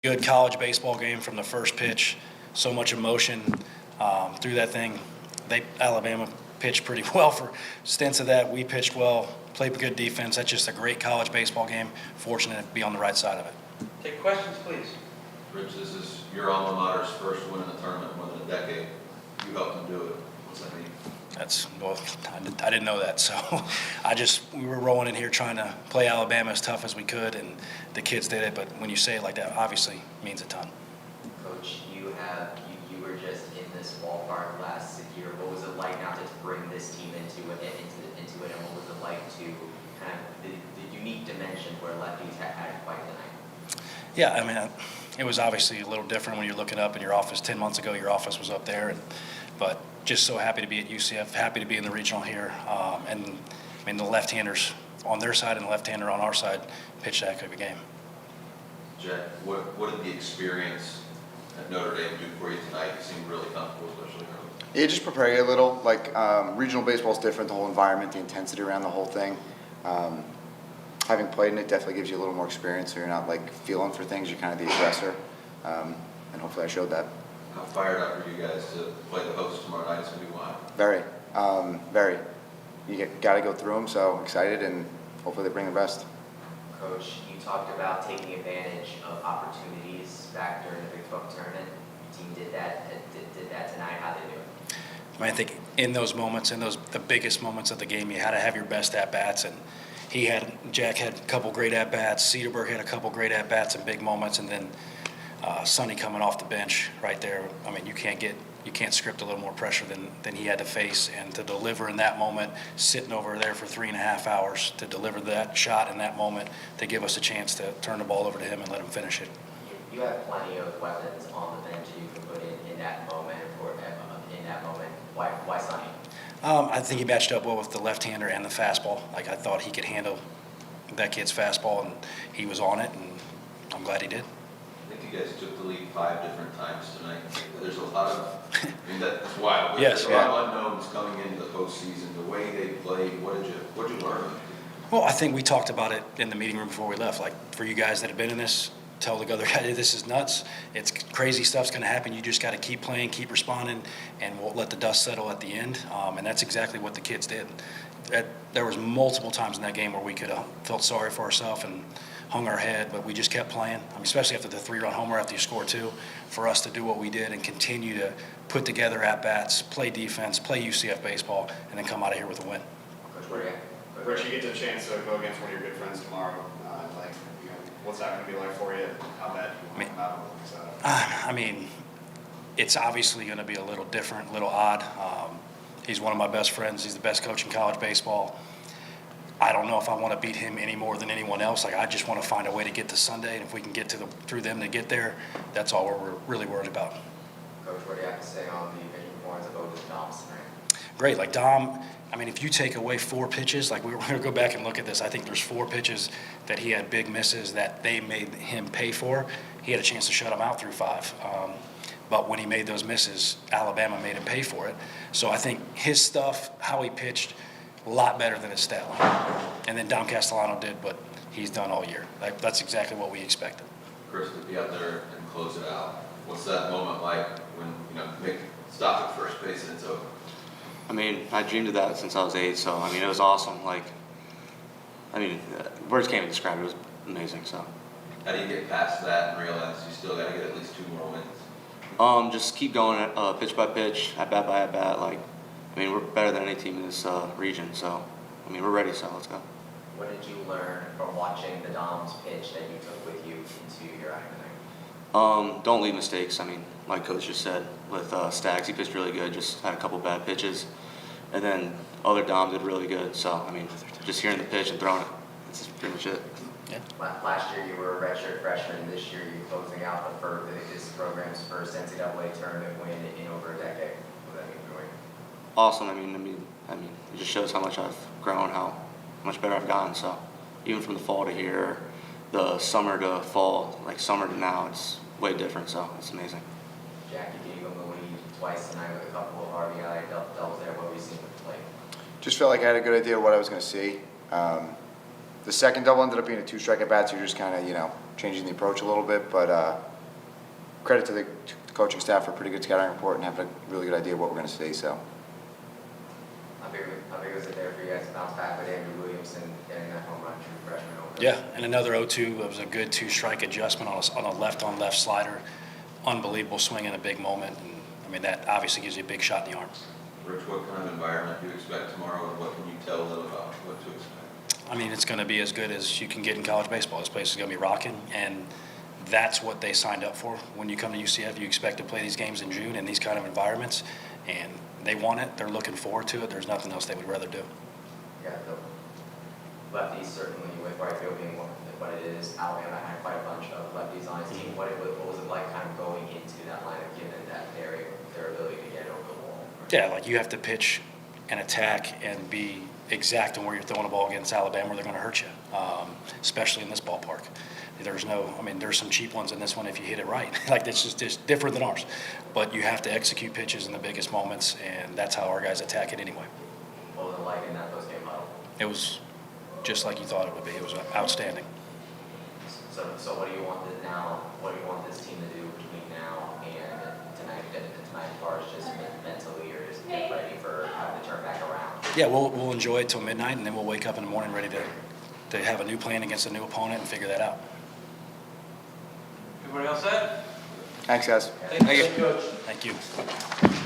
Good college baseball game from the first pitch. So much emotion through that thing. Alabama pitched pretty well for stints of that. We pitched well, played good defense. That's just a great college baseball game. Fortunate to be on the right side of it. Take questions, please. Rich, this is your alma mater's first win in the tournament, more than a decade. You helped them do it. What's that mean? I didn't know that. So we were rolling in here trying to play Alabama as tough as we could, and the kids did it. But when you say it like that, obviously it means a ton. Coach, you were just in this ballpark last year. What was it like now to bring this team into it, and what was it like to kind of the unique dimension where lefties had quite tonight? Yeah, I mean, it was obviously a little different when you're looking up in your office. 10 months ago, your office was up there, but just so happy to be at UCF, happy to be in the regional here, and I mean the left-handers on their side and the left-hander on our side pitched that good of a game. Jack, what did the experience at Notre Dame do for you tonight? You seemed really comfortable, especially early. Yeah, just prepare you a little. Like regional baseball is different, the whole environment, the intensity around the whole thing. Having played in it definitely gives you a little more experience, so you're not like feeling for things. You're kind of the aggressor, and hopefully I showed that. How fired up are you guys to play the host tomorrow night? It's going to be wild. Very, very. You got to go through them, so excited, and hopefully they bring the best. Coach, you talked about taking advantage of opportunities back during the Big 12 tournament. Your team did that tonight. How did they do it? I think in those moments, the biggest moments of the game, you had to have your best at-bats, and Jack had a couple great at-bats, Cedarburg had a couple great at-bats in big moments, and then Sonny coming off the bench right there. I mean, you can't script a little more pressure than he had to face, and to deliver in that moment, sitting over there for 3.5 hours, to deliver that shot in that moment, to give us a chance to turn the ball over to him and let him finish it. You have plenty of weapons on the bench you can put in that moment. Why Sonny? I think he matched up well with the left-hander and the fastball. Like, I thought he could handle that kid's fastball, and he was on it, and I'm glad he did. I think you guys took the lead 5 different times tonight. There's a lot of, I mean, that's wild. Yes, There's a lot of unknowns coming into the postseason. The way they played, what did you learn? Well, I think we talked about it in the meeting room before we left. Like, for you guys that have been in this, tell the other guy, this is nuts. It's crazy stuff's going to happen. You just got to keep playing, keep responding, and we'll let the dust settle at the end. And that's exactly what the kids did. There was multiple times in that game where we could have felt sorry for ourselves and hung our head, but we just kept playing. I mean, especially after the 3-run homer after you score 2, for us to do what we did and continue to put together at-bats, play defense, play UCF baseball, and then come out of here with a win. Coach, where are you at? Rich, you get the chance to go against one of your good friends tomorrow. What's that going to be like for you? How bad do you want to come out? I mean, it's obviously going to be a little different, a little odd. He's one of my best friends. He's the best coach in college baseball. I don't know if I want to beat him any more than anyone else. Like, I just want to find a way to get to Sunday, and if we can get through them to get there, that's all we're really worried about. Coach, what do you have to say on the pitching performance of both Doms tonight? Great. Like, Dom, I mean, if you take away 4 pitches, like, we're going to go back and look at this. I think there's 4 pitches that he had big misses that they made him pay for. He had a chance to shut him out through 5. But when he made those misses, Alabama made him pay for it. So I think his stuff, how he pitched, a lot better than his stat line. And then Dom Castellano did what he's done all year. That's exactly what we expected. Kris, to be out there and close it out, what's that moment like when, stop at first base and it's over? I mean, I dreamed of that since I was 8, so, I mean, it was awesome. Words can't even describe it. It was amazing, so. How do you get past that and realize you still got to get at least 2 more wins? Just keep going pitch by pitch, at bat by at bat. We're better than any team in this region, so, we're ready, so let's go. What did you learn from watching the Doms pitch that you took with you into your outing? Don't leave mistakes. Like Coach just said, with Staggs, he pitched really good, just had a couple bad pitches. And then other Doms did really good. So, just hearing the pitch and throwing it, that's pretty much it. Yeah. Last year you were a redshirt freshman. This year you're closing out this program's first NCAA tournament win in over a decade. What does that mean for you? Awesome. It just shows how much I've grown, how much better I've gotten. So, even from the fall to here, the summer to fall, like summer to now, it's way different. So, it's amazing. Jack, you gave him the lead twice tonight with a couple of RBI doubles there. What were you seeing with the plate? Just felt like I had a good idea of what I was going to see. The second double ended up being a 2-strike at bat, so you're just kind of, changing the approach a little bit. But credit to the coaching staff for a pretty good scouting report and having a really good idea of what we're going to see. So. How big was it there for you guys to bounce back with Andrew Williamson getting that home run, true freshman over? Yeah, and another 0-2. It was a good two-strike adjustment on a left-on-left slider. Unbelievable swing in a big moment. And, I mean, that obviously gives you a big shot in the arm. Rich, what kind of environment do you expect tomorrow, and what can you tell them about what to expect? I mean, it's going to be as good as you can get in college baseball. This place is going to be rocking, and that's what they signed up for. When you come to UCF, you expect to play these games in June in these kind of environments, and they want it. They're looking forward to it. There's nothing else they would rather do. Yeah, the lefties certainly, with right field being what it is, Alabama had quite a bunch of lefties on his team. What was it like kind of going into that lineup, given that their ability to get over the wall? Yeah, like you have to pitch and attack and be exact on where you're throwing the ball against Alabama, or they're going to hurt you, especially in this ballpark. There's some cheap ones in this one if you hit it right. Like, this is just different than ours. But you have to execute pitches in the biggest moments, and that's how our guys attack it anyway. What was it like in that postgame huddle? It was just like you thought it would be. It was outstanding. So what do you want now? What do you want this team to do between now and tonight? Tonight, as far as just mentally, or just get ready for having to turn back around? Yeah, we'll enjoy it till midnight, and then we'll wake up in the morning ready to have a new plan against a new opponent and figure that out. Everybody else set? Thanks, guys. Thank you. Thank you.